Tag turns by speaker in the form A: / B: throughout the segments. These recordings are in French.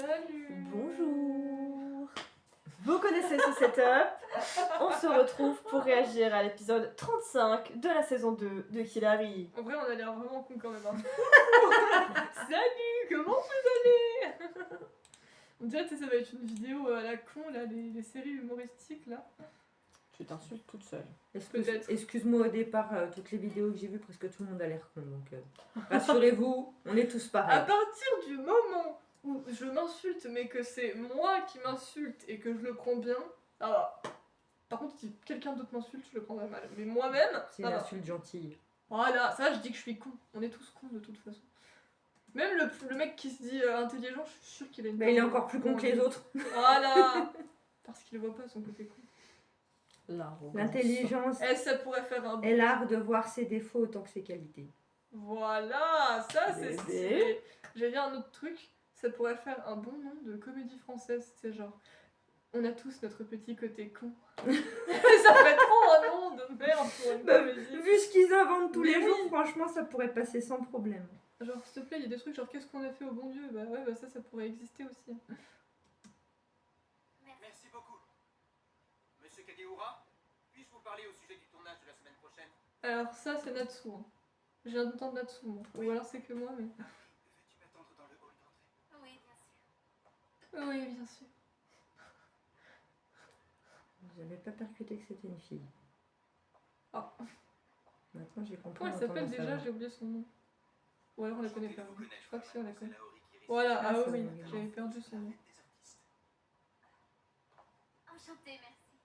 A: Salut.
B: Bonjour. Vous connaissez ce setup. On se retrouve pour réagir à l'épisode 35 de la saison 2 de Hilary.
A: En vrai, on a l'air vraiment con quand même. Hein. Salut, comment vous allez? On dirait que ça va être une vidéo à la con, là, les séries humoristiques, là.
B: Tu t'insultes toute seule.
A: Peut-être.
C: Excuse-moi, au départ, toutes les vidéos que j'ai vues, presque tout le monde a l'air con. Donc, rassurez-vous, on est tous
A: À
C: pareils.
A: partir du moment où je m'insulte, mais que c'est moi qui m'insulte et que je le prends bien, ça va. Par contre, si quelqu'un d'autre m'insulte, je le prendrai mal. Mais moi-même,
C: C'est
A: ça
C: une
A: va.
C: insulte gentille.
A: Voilà, ça je dis que je suis con. On est tous cons de toute façon. Même le mec qui se dit intelligent, je suis sûre qu'il a une
C: Mais il est
A: part de-
C: encore plus con que les autres.
A: Voilà. Parce qu'il voit pas son côté con.
C: L'intelligence
A: Eh, ça pourrait faire un...
C: est l'art de voir ses défauts autant que ses qualités.
A: Voilà, ça c'est
B: Bébé.
A: stylé. J'ai dit un autre truc, ça pourrait faire un bon nom de comédie française, c'est genre... On a tous notre petit côté con. Ça ferait trop un nom de merde pour une
C: Bah,
A: comédie.
C: Vu ce qu'ils inventent tous
A: Mais
C: les
A: oui.
C: jours, franchement, ça pourrait passer sans problème.
A: Genre, s'il te plaît, il y a des trucs genre qu'est-ce qu'on a fait au bon Dieu? Bah ouais, bah ça pourrait exister aussi.
D: Merci beaucoup. Monsieur Kageura, puis-je vous parler au sujet du tournage de la semaine prochaine?
A: Alors ça c'est Natsu. Hein. Je viens d'entendre Natsu. Moi. Ou alors c'est que moi, mais...
D: Veux-tu m'attendre dans le hall d'entrée?
E: Oui, bien sûr.
A: Oui, bien sûr.
C: Je n'avais pas percuté que c'était une fille.
A: Ah.
C: Maintenant, j'ai compris.
A: Comment elle
C: en
A: s'appelle
C: entendant ça.
A: déjà? J'ai oublié son nom. Ou alors on la connaît pas.
D: Vous connaître,
A: Je crois que si on la connaît.
D: mademoiselle Aori qui risque
A: Voilà,
C: Ah,
A: ah
C: ça,
A: oui,
C: oui.
A: j'avais perdu son nom.
D: des artistes.
E: Enchantée, merci.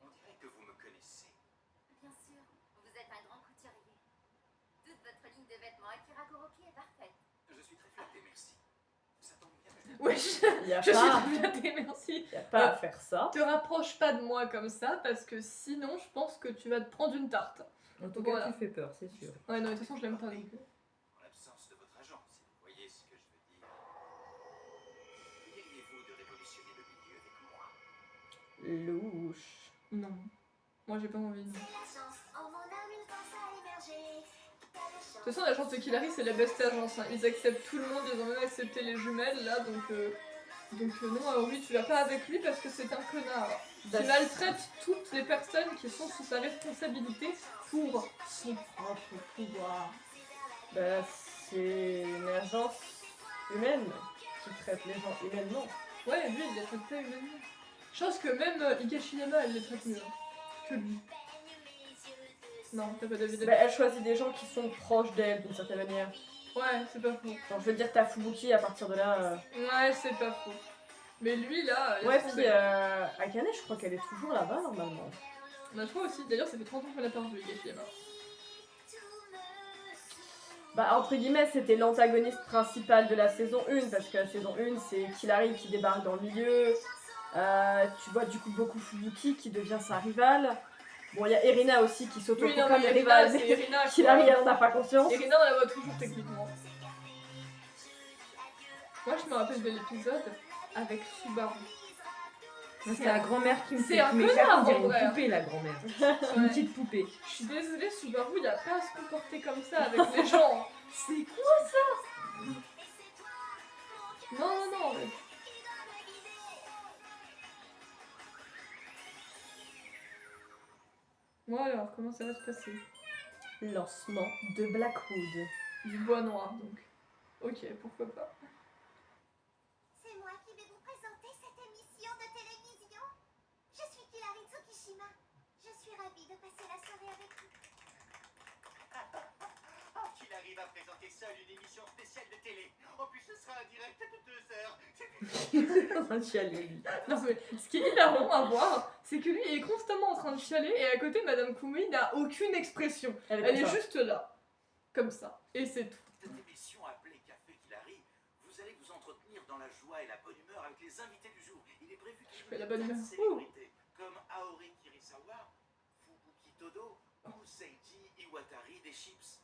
D: On dirait que vous me connaissez.
E: Bien sûr, vous êtes un grand couturier. Toute votre ligne de vêtements Akira Kuroki est parfaite.
D: Je suis très flatté, merci. Ça tombe bien que je...
A: Ouais,
B: Il y a
A: je suis
B: pas,
A: très flattée, merci.
B: y a pas à faire ça.
A: Te rapproche pas de moi comme ça parce que sinon je pense que tu vas te prendre une tarte.
C: En tout
A: Voilà.
C: cas, tu fais peur, c'est sûr.
A: Ouais, non, de toute façon je l'aime pas donc.
D: En l'absence de votre agent, si vous voyez ce que je veux dire. Que diriez-vous de révolutionner le milieu avec moi?
B: Louche.
A: Non. Moi j'ai pas envie. De toute façon, l'agence de Killary, c'est la best agence. Hein. Ils acceptent tout le monde, ils ont même accepté les jumelles là, donc non, Aori, tu vas pas avec lui parce que c'est un connard. Qui maltraite toutes les personnes qui sont sous sa responsabilité pour son propre pouvoir.
B: Bah, c'est une agence humaine qui traite les gens humainement.
A: Ouais, lui, il les traite pas humainement. Chose que même Higashiyama, elle les traite mieux hein, que lui. Non, t'as pas d'avis
B: Bah,
A: là-dessus.
B: elle choisit des gens qui sont proches d'elle d'une certaine manière.
A: Ouais, c'est pas faux.
B: Genre, je veux dire, t'as Fubuki à partir de là.
A: Ouais, c'est pas faux. Mais lui, là, laisse
B: Ouais,
A: tomber.
B: puis Akane, je crois qu'elle est toujours là-bas normalement.
A: On a trouvé aussi, d'ailleurs, ça fait 30 ans qu'on l'a perdu, Higashiyama.
B: Bah, entre guillemets, c'était l'antagoniste principal de la saison 1, parce que la saison 1, c'est Killary qui débarque dans le milieu. Tu vois du coup beaucoup Fubuki qui devient sa rivale. Bon, il y a Erina aussi qui
A: Oui, non,
B: s'auto-proclame
A: mais
B: rivale,
A: Erina, c'est
B: mais
A: Erina. quoi.
B: Killary, elle en a pas conscience.
A: Erina, on la voit toujours techniquement. Moi, je me rappelle de l'épisode avec Subaru.
C: Moi, c'est la grand-mère qui me
A: c'est
C: fait
A: un
C: m'échappe,
A: connard,
C: on dirait
A: en vrai.
C: une poupée, la grand-mère. Une
A: Ouais.
C: petite poupée.
A: Je suis désolée, Subaru, il a pas à se comporter comme ça avec les gens. C'est quoi ça? Non, non, non. mais- Bon alors, comment ça va se passer?
B: Lancement de Blackwood.
A: Du bois noir, donc. Ok, pourquoi pas.
E: C'est moi qui vais vous présenter cette émission de télévision. Je suis Killary Tsukishima. Je suis ravie de passer la soirée avec vous.
D: Qu'il arrive à présenter seul une émission spéciale de télé. En plus, ce sera un direct de 2 heures.
C: Un chialer, lui.
A: Non mais ce qui est hilarant à voir, c'est que lui il est constamment en train de chialer et à côté Madame Kumui n'a aucune expression. Elle est
B: comme ça.
A: juste là, comme ça, et c'est tout.
D: Cette émission appelée Café Killary, vous allez vous entretenir dans la joie et la bonne humeur avec les invités du jour. Il est prévu que
A: fais la bonne humeur.
D: célébrités comme Aori Kirisawa, Fubuki Todo ou Seiji Iwatari des Chips.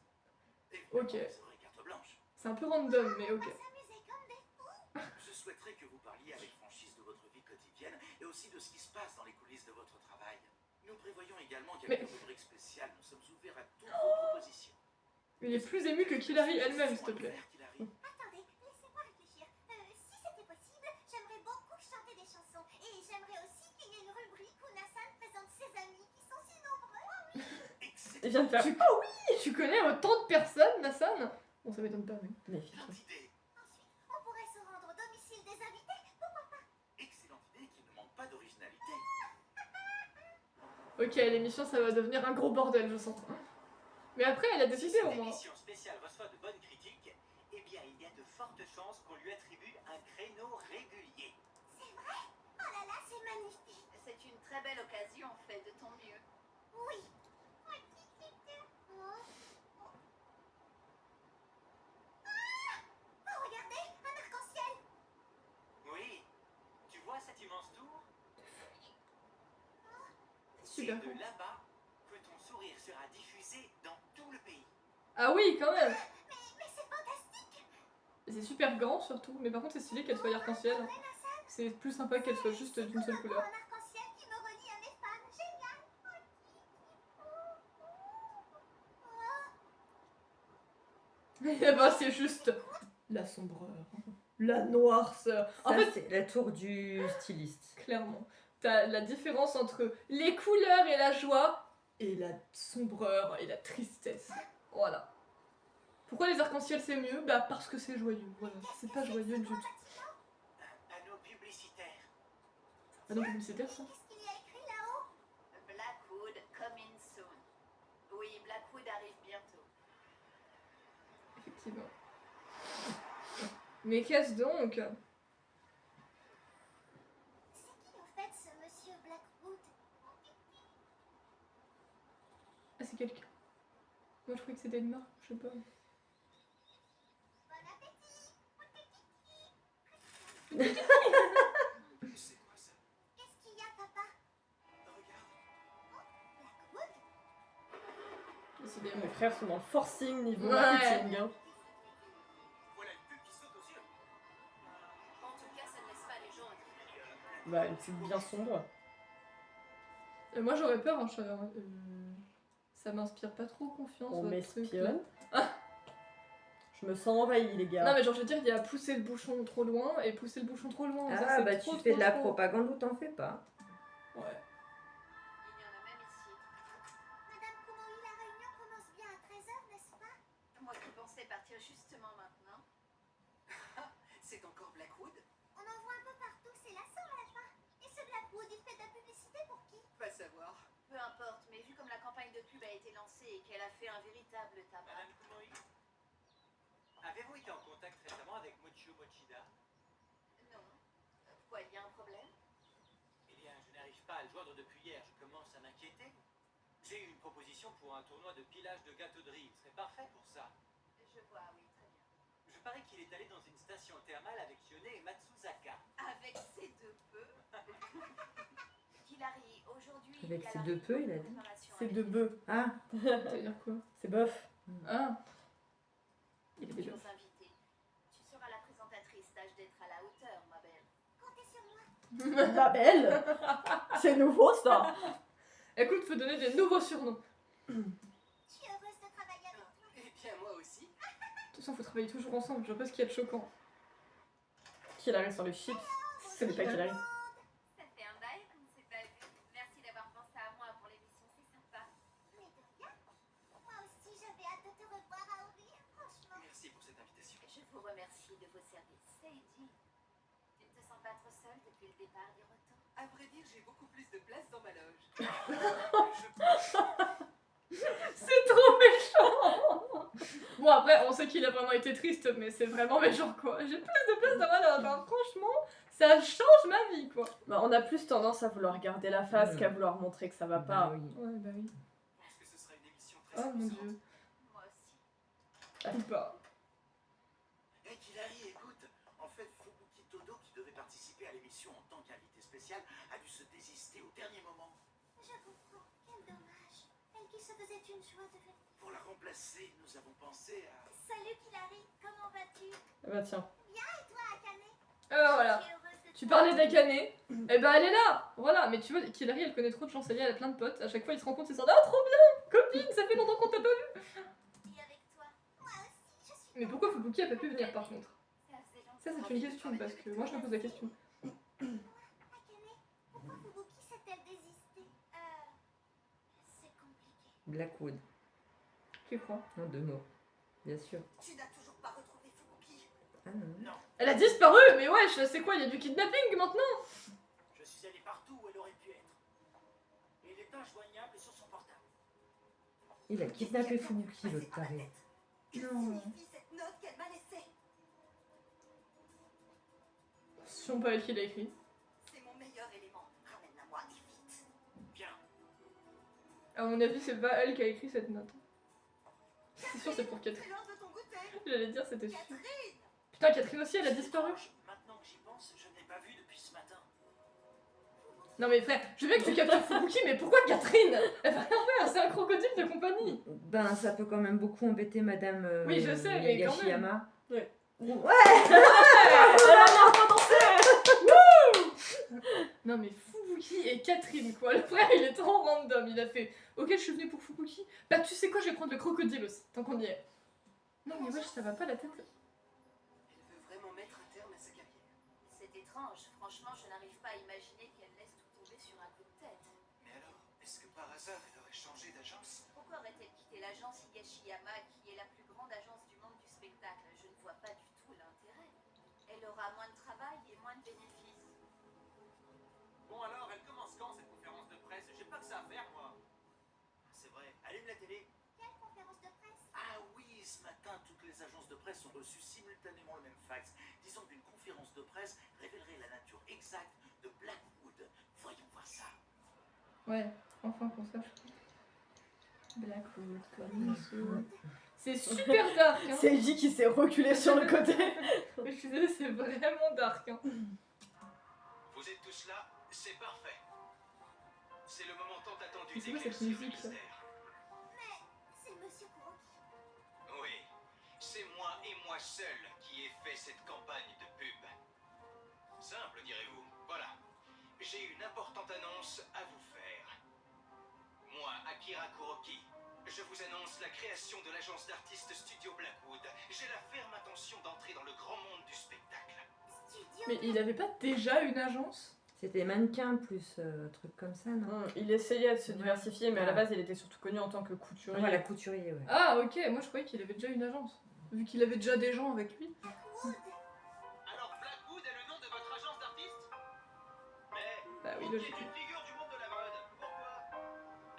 D: Évidemment,
A: Ok.
D: vous aurez carte blanche.
A: C'est un peu random, mais ok.
E: S'amuser comme des fous.
D: Je souhaiterais que vous parliez avec franchise de votre vie quotidienne et aussi de ce qui se passe dans les coulisses de votre travail. Nous prévoyons également quelques
A: Mais-
D: rubriques spéciales. Nous sommes ouverts à toutes vos propositions.
A: Il est plus ému que Killary elle-même, s'il te plaît.
D: Killary.
E: Attendez, laissez-moi réfléchir. Si
B: Il vient de faire.
A: Tu connais autant de personnes, Nassan? Bon, ça m'étonne pas, mais.
B: Méfie-toi.
D: Excellente idée.
E: Ensuite, on pourrait se rendre au domicile des invités.
D: Excellente idée qui ne manque pas d'originalité.
A: Ok, l'émission, ça va devenir un gros bordel, je sens. Mais après, elle a des
D: Si
A: idées au
D: cette
A: moins.
D: émission spéciale reçoit de bonnes critiques, eh bien il y a de fortes chances qu'on lui attribue un créneau régulier.
E: C'est vrai? Oh là là, c'est magnifique.
F: C'est une très belle occasion, fais de ton mieux.
E: Oui. Oh. Oh, regardez, un arc-en-ciel.
D: Oui, tu vois cette immense tour?
A: Super
D: Et
A: cool.
D: de là-bas que ton sourire sera diffusé dans tout le pays.
A: Ah oui, quand même.
E: Mais c'est fantastique.
A: Et c'est super grand surtout, mais par contre, c'est stylé qu'elle soit arc-en-ciel. C'est plus sympa qu'elle soit juste d'une seule couleur.
E: Un arc-en-ciel qui me relie à mes fans. Génial.
A: Et bah, c'est juste la sombreur, la noirceur. En
C: Ça,
A: fait,
C: c'est la tour du styliste.
A: clairement, t'as la différence entre les couleurs et la joie et la sombreur et la tristesse. Voilà. Pourquoi les arcs-en-ciel c'est mieux? Bah parce que c'est joyeux. Voilà, c'est pas joyeux du tout.
D: Un panneau publicitaire.
A: Ah non, publicitaire ça?
E: Qu'est-ce qu'il y a écrit là-haut?
F: Blackwood coming soon. Oui, Blackwood arrive bientôt.
A: Effectivement. Mais qu'est-ce donc?
E: C'est qui en fait ce monsieur Blackwood?
A: Ah, c'est quelqu'un. Moi je croyais que c'était une marque, je sais pas.
E: Bon appétit.
D: C'est quoi ça?
E: Qu'est-ce qu'il y a, papa?
D: Regarde.
E: Blackwood?
A: Décidément.
B: Mes frères sont dans le forcing niveau
A: Ouais.
B: marketing. Hein.
D: Voilà une pub qui saute aux yeux.
F: En tout cas, ça ne laisse pas les gens indifférents.
B: Bah, une pub bien sombre.
A: Moi j'aurais peur, hein, ça m'inspire pas trop confiance.
B: On
A: votre truc,
B: m'espionne.
A: là.
B: Je me sens envahi, les gars.
A: Non mais genre je veux dire, il y a pousser le bouchon trop loin et pousser le bouchon trop loin. Ça,
C: Ah,
A: c'est
C: bah
A: trop,
C: tu fais de la
A: trop.
C: propagande ou t'en fais pas.
A: Ouais.
F: Il y en a même ici.
E: Madame Kumoui, la réunion commence bien à 13h, n'est-ce pas?
F: Moi qui pensais partir justement maintenant.
D: C'est encore Blackwood?
E: On en voit un peu partout, c'est lassant à la fin. Et ce Blackwood, il fait de la publicité pour qui?
D: Va savoir.
F: Peu importe, mais vu comme la campagne de pub a été lancée et qu'elle a fait un véritable tabac.
D: Madame Kumoi, avez-vous été en contact récemment avec Mochio Mochida?
F: Non. Pourquoi, il y a un problème?
D: Eh bien, je n'arrive pas à le joindre depuis hier, je commence à m'inquiéter. J'ai eu une proposition pour un tournoi de pilage de gâteaux de riz, il serait parfait pour ça.
F: Je vois, oui, très bien.
D: Je parie qu'il est allé dans une station thermale avec Yone et Matsuzaka.
F: Avec ces deux peu. Hilary, aujourd'hui.
C: Avec
F: il y a
C: ces
F: la
C: deux peu, il a
F: réunion de
C: dit.
F: préparation
B: C'est
F: avec
B: de
F: les
B: bœufs.
C: Ah,
A: Ça veut dire quoi?
B: C'est bof.
A: Ah. Il est déjà.
F: futurs invités. Tu seras la présentatrice, tâche d'être à la hauteur, ma belle.
E: Comptez sur moi.
B: La belle. C'est nouveau, ça.
A: Écoute, faut donner des nouveaux surnoms.
E: Je suis heureuse de travailler avec toi.
D: Eh bien, moi aussi.
A: De toute façon, faut travailler toujours ensemble, je vois pas ce qu'il y a de choquant.
B: Qu'il arrive sur les chips. Ce n'est pas qu'il arrive.
F: Ça fait un bail qu'on ne s'est pas vu. Merci d'avoir pensé à moi pour l'émission, c'est sympa.
E: Mais de rien. Moi aussi, j'avais hâte de te revoir à ouvrir, franchement.
D: Merci pour cette invitation.
F: Je vous remercie de vos services. Sadie, tu ne te sens pas trop seule depuis le départ du retour?
D: À vrai dire, j'ai beaucoup plus de place dans ma loge.
A: C'est trop méchant. Bon après, on sait qu'il a vraiment été triste, mais c'est vraiment méchant quoi. J'ai plus de place dans ma loge, hein. Franchement, ça change ma vie quoi.
B: Bah, on a plus tendance à vouloir garder la face
C: Mm.
B: qu'à vouloir montrer que ça va
C: bah
B: pas.
C: oui.
A: Ouais, bah oui.
D: Je pense que ce sera une émission très
A: Oh mon
D: séduisante.
A: dieu.
F: Moi aussi.
A: Ou pas.
D: Hey Hilary, écoute, en fait, Fubuki Todo, qui devait participer à l'émission en tant qu'invité spécial, a dû se désister au dernier moment.
E: Je comprends. Quel dommage. Elle qui se faisait une joie de vivre.
D: Pour la remplacer, nous avons pensé à...
E: Salut Hilary, comment vas-tu?
B: Ah bah tiens.
E: Et toi, Akane?
A: Voilà.
E: Je suis heureuse de
A: Tu
E: te
A: parlais
E: voir.
A: d'Akane, et ben elle est là. Voilà, mais tu vois, Hilary elle connaît trop de gens, ça y est, elle a plein de potes. À chaque fois ils se rencontrent, ils se disent ah trop bien, copine, ça fait longtemps qu'on t'a pas vu.
E: Et avec toi. Moi aussi, je suis.
A: Mais pourquoi Fubuki a pas pu venir par contre?
F: Ça faisait longtemps.
A: Ça c'est une question parce que moi je me pose la question.
E: Akane, pourquoi Fubuki s'est-elle désistée? C'est compliqué.
C: Blackwood.
A: Je crois.
C: En 2 mots, bien sûr.
E: Tu n'as toujours pas retrouvé Fubuki.
C: Ah non.
D: Non,
A: Elle a disparu, mais wesh, c'est quoi, il y a du kidnapping maintenant?
D: je suis allé partout où elle aurait pu être. Et elle est injoignable sur son portable.
C: Il a kidnappé Fubuki, l'autre taré.
E: Que
A: Non.
E: signifie cette note qu'elle m'a laissée?
A: Si on peut être qui l'a écrit.
E: C'est mon meilleur élément. Ramène-la moi et vite.
D: Bien.
A: À mon avis, c'est pas elle qui a écrit cette note. C'est sûr, c'est pour Catherine.
E: C'est l'heure de ton goûter.
A: J'allais dire, c'était sûr.
E: Catherine!
A: Putain, Catherine aussi, elle a disparu.
D: Maintenant que j'y pense, je ne l'ai pas vue depuis ce matin.
A: Non mais frère, je veux bien que tu captures Fubuki, mais pourquoi Catherine? Elle va rien faire, c'est un crocodile de compagnie.
C: Ben, ça peut quand même beaucoup embêter Madame
A: Oui, je sais, mais quand même.
C: Yashiyama.
A: Ouais.
C: Ouais.
A: Non mais Fubuki et Catherine quoi, le frère il est trop random, il a fait ok je suis venu pour Fubuki, bah tu sais quoi je vais prendre le crocodile aussi, tant qu'on y est. Non mais wesh ça va pas la tête.
D: Elle veut vraiment mettre un terme à sa carrière.
F: C'est étrange. Franchement, je n'arrive pas à imaginer qu'elle laisse tout tomber sur un coup de tête.
D: Mais alors, est-ce que par hasard elle aurait changé d'agence?
F: Pourquoi aurait-elle quitté l'agence Higashiyama, qui est la plus grande agence du monde du spectacle? Je ne vois pas du tout l'intérêt. Elle aura moins de travail et moins de bénéfices.
D: Bon alors, elle commence quand cette conférence de presse? J'ai pas que ça à faire moi. C'est vrai, allume la télé.
E: Quelle conférence de presse?
D: Ah oui, ce matin, toutes les agences de presse ont reçu simultanément le même fax, disant qu'une conférence de presse révélerait la nature exacte de Blackwood. Voyons voir ça.
A: Ouais, enfin qu'on sache. Blackwood comme c'est super dark hein.
B: C'est J qui s'est reculé sur le côté.
A: Je suis désolée, c'est vraiment dark hein.
D: Vous êtes tous là, c'est parfait. C'est le moment tant attendu
A: Mais c'est quoi cette
D: d'éclaircir le
A: musique, ça?
D: mystère.
E: C'est Monsieur Kuroki.
D: Oui, c'est moi et moi seul qui ai fait cette campagne de pub. Simple, direz-vous. Voilà. J'ai une importante annonce à vous faire. Moi, Akira Kuroki, je vous annonce la création de l'agence d'artistes Studio Blackwood. J'ai la ferme intention d'entrer dans le grand monde du spectacle.
E: Studio.
A: Mais il avait pas déjà une agence?
C: C'était mannequin plus truc comme ça, non?
B: Il essayait de se diversifier, mais à la
C: Ah.
B: base, il était surtout connu en tant que couturier.
C: Voilà, couturier, ouais.
A: Ah ok, moi je croyais qu'il avait déjà une agence. Vu qu'il avait déjà des gens avec lui.
D: Alors Blackwood est le nom de votre agence d'artistes? Mais
A: Bah oui,
D: vous qui
A: logique.
D: êtes une figure du monde de la mode, pourquoi?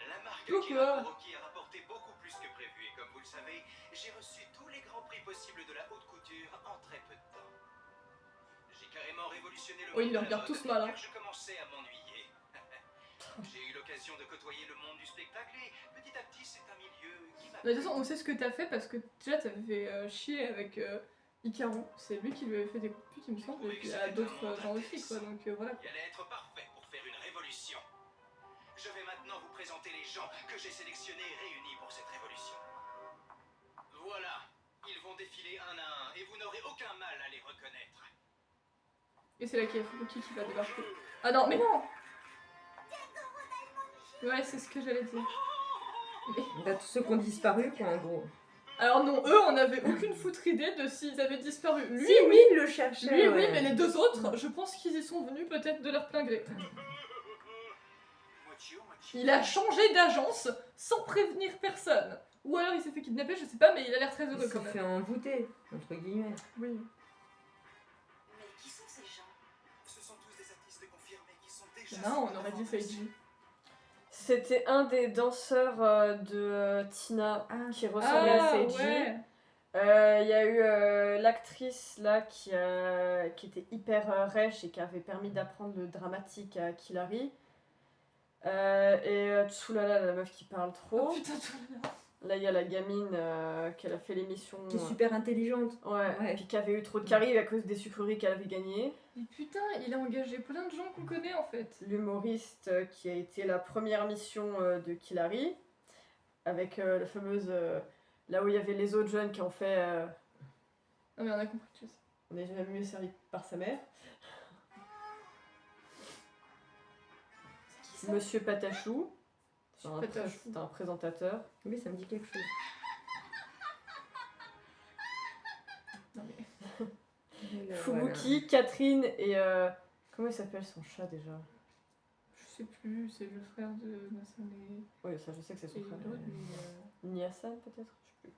D: La marque
A: Pourquoi?
D: Akira Kuroki a rapporté beaucoup plus que prévu et comme vous le savez, j'ai reçu tous les grands prix possibles de la haute couture en très peu de temps. J'ai carrément révolutionné le
A: Oh, ils
D: monde
A: le
D: de la
A: regardent
D: mode
A: tous mal, hein.
D: car je commençais à m'ennuyer. J'ai eu l'occasion de côtoyer le monde du spectacle et petit à petit c'est un milieu qui m'a...
A: De toute façon, on sait ce que t'as fait parce que déjà t'avais fait chier avec Ikaru. C'est lui qui lui avait fait des coups de pute, il me semble, et puis il y a d'autres gens aussi quoi. Donc voilà.
D: Il allait être parfait pour faire une révolution. Je vais maintenant vous présenter les gens que j'ai sélectionnés et réunis pour cette révolution. Voilà, ils vont défiler un à un et vous n'aurez aucun mal à les reconnaître.
A: Et c'est là qu'il y a Fubuki qui va débarquer. Ah non, mais non! Ouais, c'est ce que j'allais dire.
C: Bah, tous ceux qui ont disparu, quoi, en gros.
A: Alors non, eux, on avait aucune foutre idée de s'ils avaient disparu. Lui,
C: Si, oui, il le cherchait.
A: lui,
C: ouais.
A: oui, mais les deux autres, je pense qu'ils y sont venus peut-être de leur plein gré.
D: Mochio, Mochio.
A: Il a changé d'agence sans prévenir personne. Ou alors il s'est fait kidnapper, je sais pas, mais il a l'air très
C: Il
A: heureux
C: s'est
A: quand même.
C: fait envoûter, entre guillemets.
A: Oui.
F: Mais qui sont ces gens?
D: Ce sont tous des artistes confirmés qui sont déjà...
A: Non, on aurait dit Seiji.
B: C'était un des danseurs de Tina
C: Ah,
B: qui ressemblait à
A: Ah,
B: Seiji.
A: ouais.
B: Il y a eu l'actrice là qui était hyper rêche et qui avait permis d'apprendre le dramatique à Kilari. Et Tsulala, la meuf qui parle trop.
A: Oh putain, tout bien.
B: Là, il y a la gamine qui a fait l'émission.
C: qui est super intelligente.
B: Ouais,
C: Ouais.
B: puis qui avait eu trop de caries à cause des sucreries qu'elle avait gagnées.
A: Mais putain, il a engagé plein de gens qu'on connaît en fait.
B: L'humoriste qui a été la première mission de Kilari, avec la fameuse. Là où il y avait les autres jeunes qui ont fait.
A: Non mais on a compris, tu sais.
B: On n'est jamais mieux servi par sa mère.
A: C'est qui ça?
B: Monsieur Patachou. C'est un,
A: Patachou.
B: c'est un présentateur.
C: Oui, ça me dit quelque chose.
A: Non mais...
B: Fubuki, Catherine et. Comment il s'appelle son chat déjà?
A: Je sais plus, c'est le frère de Masane.
B: Oui, ça je sais que c'est son
A: Et
B: frère.
A: l'autre, lui,
B: Niasan peut-être, je sais plus.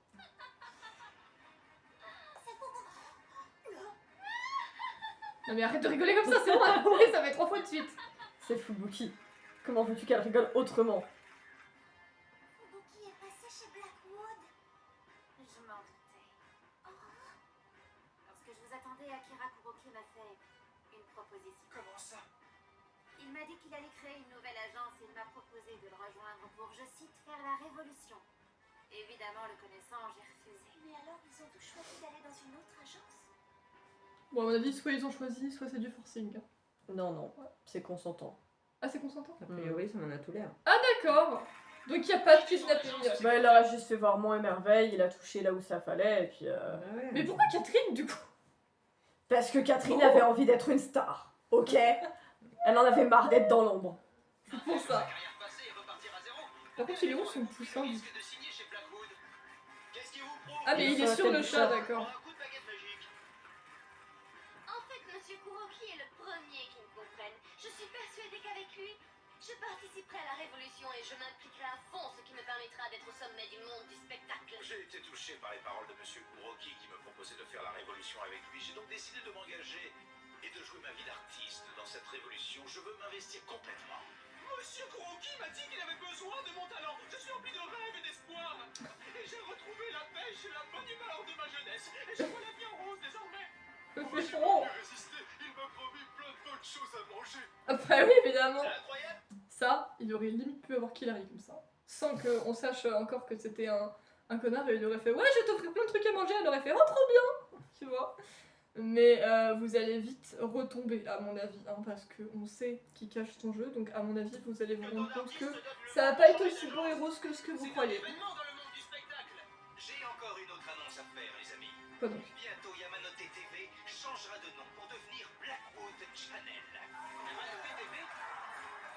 A: Non mais arrête de rigoler comme ça, c'est bon, oui, ça fait 3 fois de suite.
B: C'est Fubuki. Comment veux-tu qu'elle rigole autrement?
E: Fubuki est passé chez Blackwood.
F: Je m'en doutais. Lorsque je vous attendais, Akira Kuroki m'a fait une proposition.
D: Comment ça?
F: Il m'a dit qu'il allait créer une nouvelle agence et il m'a proposé de le rejoindre pour, je cite, faire la révolution. Évidemment, le connaissant, j'ai refusé.
E: Mais alors, ils ont tous choisi d'aller dans une autre agence?
A: Bon, à mon avis, soit ils ont choisi, soit c'est du forcing.
B: Non, non, c'est consentant.
A: Ah, c'est consentant?
C: A priori, ça m'en a tout l'air.
A: D'accord. Donc il a pas de kidnapping.
B: Bah, il leur a juste fait voir Mont et Merveille, il a touché là où ça fallait, et puis...
C: Ah ouais.
A: Mais pourquoi Catherine, du coup?
B: Parce que Catherine avait envie d'être une star, ok? Elle en avait marre d'être dans l'ombre.
A: C'est pour ça.
D: Carrière passée et repartir à zéro.
A: Par contre, il est où son poussin?
D: Risque de signer chez Blackwood. Qu'est-ce qui vous prouve?
A: Ah, mais il est sur le chat, d'accord.
D: Un coup de baguette magique.
E: En fait, Monsieur Kuroki est le premier qui me comprenne. Je suis persuadée qu'avec lui, je participerai à la révolution et je m'impliquerai à fond, ce qui me permettra d'être au sommet du monde du spectacle.
D: J'ai été touché par les paroles de Monsieur Kuroki qui me proposait de faire la révolution avec lui. J'ai donc décidé de m'engager et de jouer ma vie d'artiste dans cette révolution. Je veux m'investir complètement. Monsieur Kuroki m'a dit qu'il avait besoin de mon talent. Je suis rempli de rêves et d'espoir. Et j'ai retrouvé la pêche et la bonne humeur de ma jeunesse. Et je vois la vie en rose désormais.
A: C'est
D: J'ai
A: trop.
D: pas pu résister. Il m'a promis plein de bonnes choses à manger.
A: Ah bah oui, évidemment.
D: C'est incroyable.
A: Ça, il aurait limite pu avoir Killary comme ça. Sans qu'on sache encore que c'était un connard et il aurait fait « Ouais, je vais t'offrir plein de trucs à manger », elle aurait fait « Oh, trop bien !» Tu vois. Mais vous allez vite retomber, à mon avis, hein, parce qu'on sait qui cache ton jeu, donc à mon avis, vous allez vous rendre compte que ça va pas être aussi beau et rose que ce que vous
D: C'est un
A: croyez.
D: événement dans le monde du spectacle. J'ai encore une autre annonce à faire, les amis.
A: Quoi donc?
D: Bientôt, Yamanote TV changera de nom pour devenir Blackwood Channel. Yamanote TV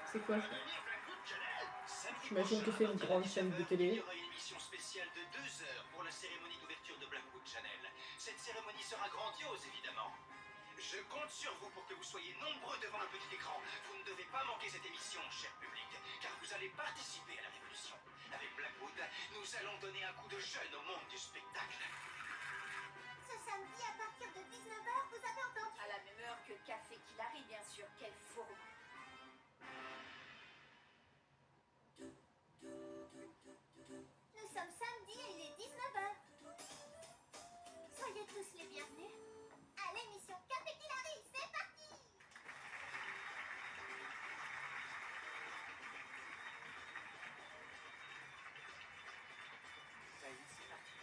A: C'est quoi ça?
D: devenir Blackwood Channel. Samedi
B: J'imagine que
D: prochain,
B: c'est une grande chaîne de
D: 21h,
B: télé.
D: Il y aura une émission spéciale de 2 heures pour la cérémonie d'ouverture de Blackwood Channel. Cette cérémonie sera grandiose, évidemment. Je compte sur vous pour que vous soyez nombreux devant le petit écran. Vous ne devez pas manquer cette émission, cher public, car vous allez participer à la révolution. Avec Blackwood, nous allons donner un coup de jeune au monde du spectacle.
E: Ce samedi, à partir de 19h, vous avez entendu?
F: À la même heure que Café Killary, bien sûr. Quel fourbe.
E: Nous sommes samedi et il est 19h. Soyez tous les bienvenus à l'émission Café Killary, c'est parti!
D: Ça y est, c'est parti.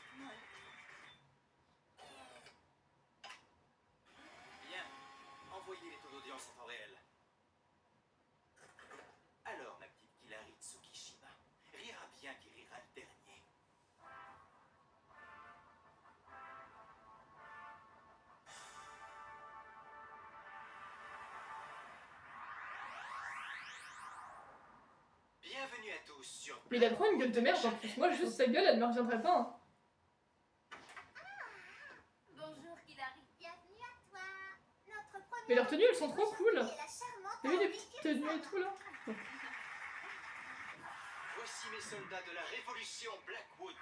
D: Bien. Envoyez les taux d'audience en temps réel. Alors, ma petite Killary Tsukishima, rira bien qui rira le dernier. Bienvenue à tous sur...
A: Mais il a trop une gueule de merde en plus. Moi, juste sa gueule, elle me reviendrait pas. Hein.
F: Bonjour Killary.
E: Bienvenue à toi! Notre première
A: Mais leurs tenues, elles sont trop cool.
E: est la charmante
A: T'as vu les
E: Harry
A: petites tenues et tout là?
D: Voici mes soldats de la révolution Blackwood.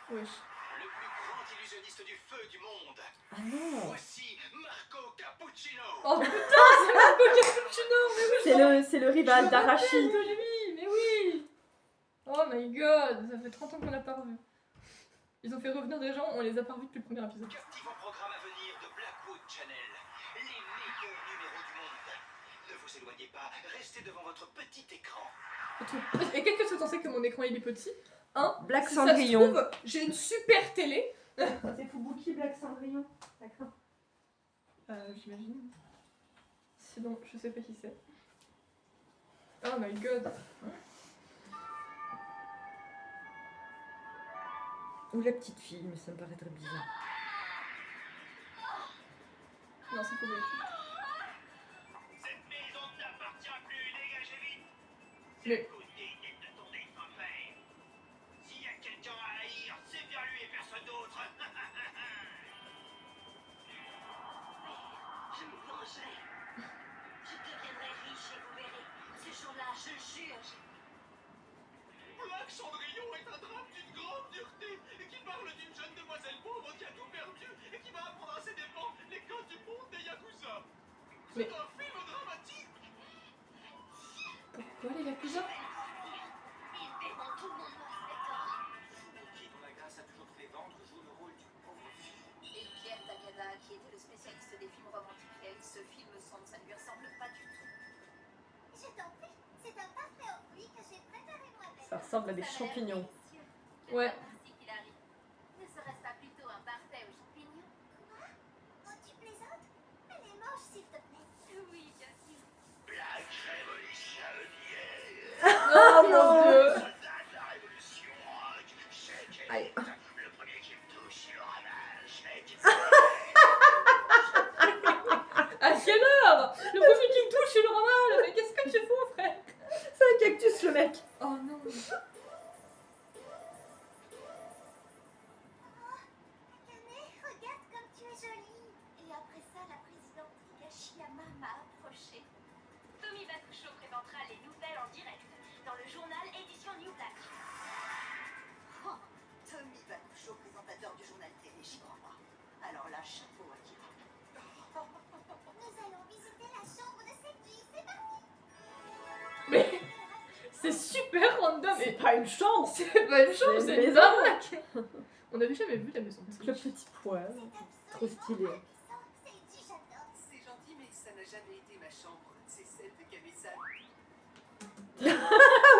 A: Wesh.
D: Le plus grand illusionniste du feu du monde.
B: Ah non!
D: Voici Marco Cappuccino.
A: Oh putain, c'est Marco Cappuccino, mais oui!
B: C'est le
A: Je
B: rival
A: me
B: d'Arashi.
A: rappelle de lui, mais oui! Oh my god, ça fait 30 ans qu'on l'a pas revu. Ils ont fait revenir des gens, on les a pas revus depuis le premier épisode.
D: Captivant programme à venir de Blackwood Channel. Les meilleurs numéros du monde. Ne vous éloignez pas, restez devant votre petit écran.
A: Et qu'est-ce que tu pensais que mon écran il est petit? Hein?
C: Black
A: Si ça se
C: Cendrillon.
A: trouve, j'ai une super télé.
C: C'est Fubuki Black Cendrillon. D'accord.
A: J'imagine. Sinon, je sais pas qui c'est. Oh my god.
C: Ou la petite fille, mais ça me paraît très bizarre.
A: Non, c'est pas vrai.
D: Cette maison ne t'appartient plus, dégagez vite.
A: Mais-
D: C'est coup digne de ton défunt père. S'il y a quelqu'un à haïr, c'est bien lui et personne d'autre.
F: Je me vengerai. Je deviendrai riche et vous verrez. Ce jour-là, je jure.
D: Black Cendrillon est un drame d'une grande dureté et qui parle d'une jeune demoiselle pauvre qui a tout perdu et qui va apprendre à ses dépens les codes du monde des Yakuza.
A: Mais-
D: C'est un film dramatique.
A: Pourquoi les Yakuza?
E: Ils paieront, tout le monde me respectera.
D: Fubuki, dont la grâce a toujours fait vendre, joue le rôle d'une pauvre fille.
F: Et Pierre Takada, qui était le spécialiste des films romantiques, réalise ce film sans ça ne lui ressemble pas du tout.
E: Je t'en prie, c'est un parfait au fruit que j'ai préparé moi-même.
B: Ça ressemble à des
E: Ça a l'air
B: champignons.
E: délicieux.
A: Ouais.
E: Merci, Hilary. Ne serait-ce pas plutôt un parfait aux champignons? Quoi? Oh, tu plaisantes? Elle est moche, s'il te plaît. Oui, bien sûr.
D: Black révolutionnaire.
A: Oh mon dieu!
D: Soldat de la révolution rock. Shake
C: Aïe.
D: it. Le premier qui me touche, il le ramène. Shake it.
A: À quelle heure? Le premier qui me touche, il le ramale! Mais qu'est-ce que tu fous, frère?
B: C'est un cactus, le mec.
A: Oh non!
E: Akane, regarde comme tu es jolie.
F: Et après ça, la présidente Higashiyama m'a approchée.
E: Tommy Bakusho présentera les nouvelles en direct dans le journal édition New Black.
F: Oh, Tommy Bakusho, présentateur du journal télé, j'y crois pas. Alors là, chapeau Akira.
E: Nous allons visiter la chambre de Seki, c'est parti.
A: Mais c'est super random!
B: C'est
A: Et
B: pas une chance.
A: c'est pas une chambre,
B: C'est
A: c'est
B: une
A: une
B: maison.
A: baraque! On avait jamais vu la maison de
B: Le
A: Seki.
B: petit poil.
E: C'est
B: Trop stylé.
E: absolument ravissant. Seiji, j'adore.
F: C'est gentil, mais ça n'a jamais été ma chambre. C'est celle de Kame-san.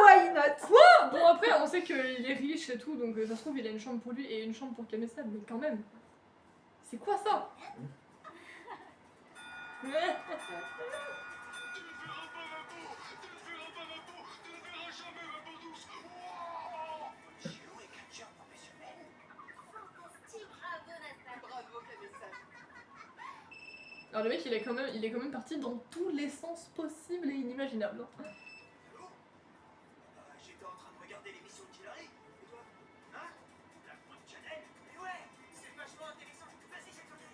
B: Why not?
A: Ah, bon, après, on sait qu'il est riche et tout, donc ça se trouve, il a une chambre pour lui et une chambre pour Kame-san, mais quand même. C'est quoi ça?
D: Tu ne verras pas ma peau. Tu ne verras pas ma peau. Tu ne verras jamais ma peau douce. Wow. Judo est catcheur professionnel.
E: Fantastique. Bravo, Nathan.
F: Bravo Kame-san.
A: Alors le mec, il est quand même parti dans tous les sens possibles et inimaginables.
D: Allô? J'étais en train de regarder l'émission de Hilary. Et toi? Hein? La Food Channel? Mais ouais, c'est vachement intéressant. Vas-y, j'ai tourné.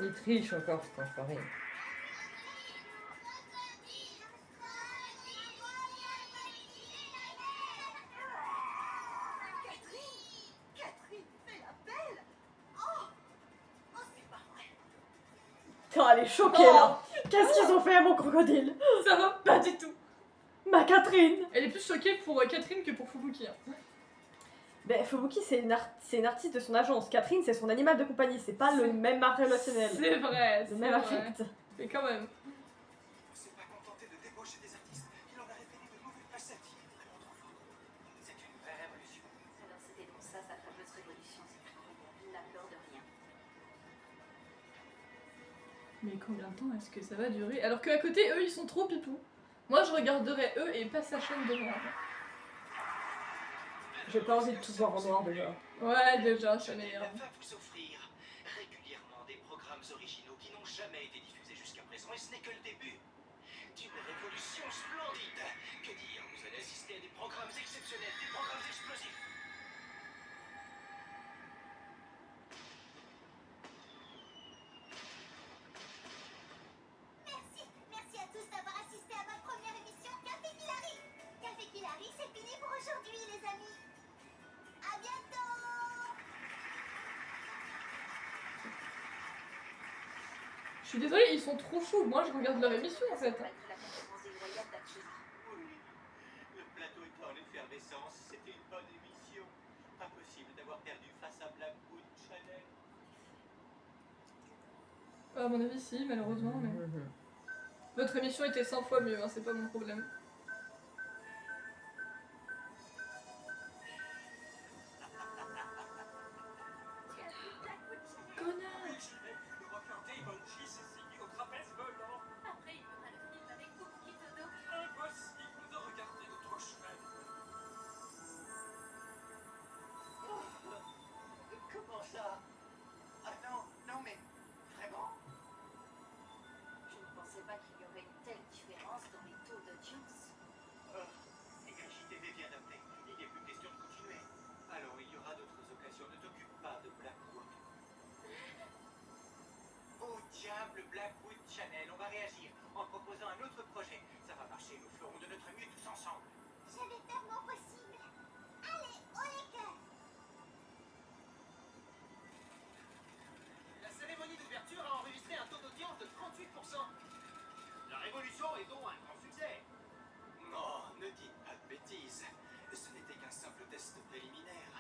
C: Il triche encore, cet enfoiré.
F: Catherine fait la belle. Oh, c'est pas vrai.
B: Putain, elle est choquée là. Qu'est-ce qu'ils ont fait à mon crocodile?
A: Ça va pas du tout.
B: Ma Catherine.
A: Elle est plus choquée pour Catherine que pour Fubuki. Hein.
B: Ben, Fubuki, c'est une artiste de son agence. Catherine, c'est son animal de compagnie. C'est pas le même art relationnel.
A: C'est vrai,
B: Le
A: c'est
B: même
A: vrai.
B: affect.
A: Mais quand même.
D: Il ne s'est pas contenté de débaucher des artistes. Il en a révélé de nouvelles facettes. Il est vraiment trop fort. C'est une vraie révolution.
F: Alors c'était donc ça, sa fameuse révolution. C'est incroyable. La peur de rien.
A: Mais combien de temps est-ce que ça va durer? Alors qu'à côté, eux, ils sont trop pipous. Moi, je regarderais eux et pas sa chaîne de moi.
B: J'ai pas envie de tout voir en noir déjà.
A: Ouais, déjà, ça
D: Elle
A: m'énerve.
D: va vous offrir régulièrement des programmes originaux qui n'ont jamais été diffusés jusqu'à présent, et ce n'est que le début d'une révolution splendide. Que dire? Vous allez assister à des programmes exceptionnels, des programmes explosifs.
E: Merci à tous d'avoir assisté à ma première émission Café Hilary. Café Hilary, c'est fini pour aujourd'hui, les amis. À bientôt.
A: Je suis désolée, ils sont trop chauds. Moi, je regarde leur émission en fait.
F: Malgré la concurrence déloyale d'Atsumi.
D: Oui, le plateau était en effervescence, c'était une bonne émission. Pas possible d'avoir perdu face à Blackwood Channel.
A: À mon avis, si, malheureusement. Mais...
C: Mhm.
A: Votre émission était 100 fois mieux, hein, c'est pas mon problème. Connard!
D: Oui, j'y vais. Le rocker Daimonji s'est signé au trapèze volant.
E: Après, il fera le film avec Fubuki Todo.
D: Impossible de regarder notre chemin. Comment ça? Ah non, non mais vraiment?
F: Je ne pensais pas qu'il y aurait une telle différence dans les taux d'audience.
D: Blackwood Channel, on va réagir en proposant un autre projet. Ça va marcher, nous ferons de notre mieux tous ensemble.
E: Je vais faire mon possible. Allez, au Lakers.
D: La cérémonie d'ouverture a enregistré un taux d'audience de 38%. La révolution est donc un grand succès. Non, ne dites pas de bêtises. Ce n'était qu'un simple test préliminaire.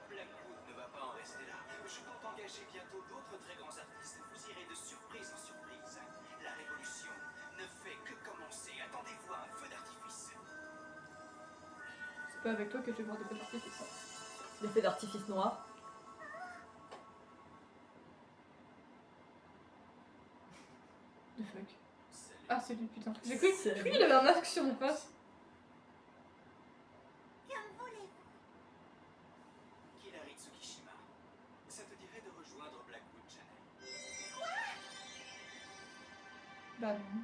D: Blackwood ne va pas en rester là. Je compte engager bientôt d'autres très grands artistes. Vous irez de surprise en surprise. La révolution ne fait que commencer. Attendez-vous à un feu d'artifice.
A: C'est pas avec toi que je vais voir des feux d'artifice.
B: Des feux d'artifice noirs.
A: The fuck.
D: Salut.
A: Ah, c'est lui, putain. J'ai cru
B: C'est
A: que lui, il avait un masque sur la face.
E: Comme voulez-vous.
D: Hilary Tsukishima, ça te dirait de rejoindre Blackwood Channel?
A: Bah non.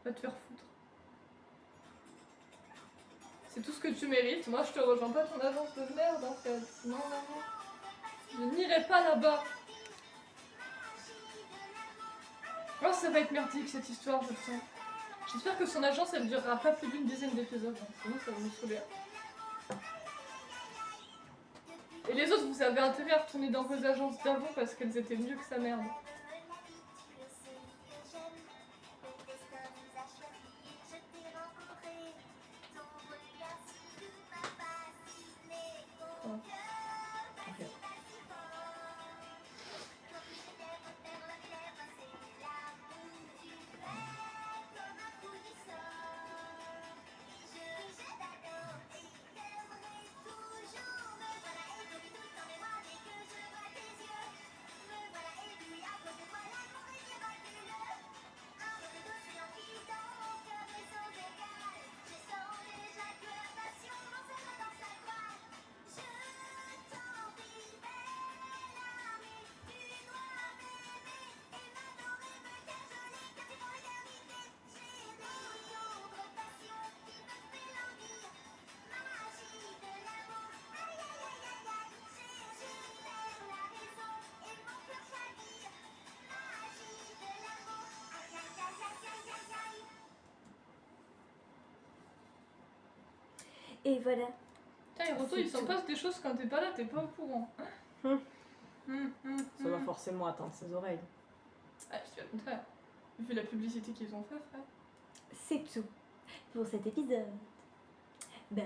A: Va te faire foutre. C'est tout ce que tu mérites. Moi, je te rejoins pas ton agence de merde, en fait. Non, non, non. Je n'irai pas là-bas. Oh, ça va être merdique, cette histoire, je sens. J'espère que son agence, elle durera pas plus d'une dizaine d'épisodes. Hein. Sinon, ça va me saouler. Et les autres, vous avez intérêt à retourner dans vos agences d'avant parce qu'elles étaient mieux que sa merde.
B: Et voilà.
A: Tiens, Hiroto, il s'en passe des choses quand t'es pas là, t'es pas au courant.
B: Ça va forcément atteindre ses oreilles.
A: Ah, je dis pas le contraire. Vu la publicité qu'ils ont fait, frère.
B: C'est tout pour cet épisode. Bye.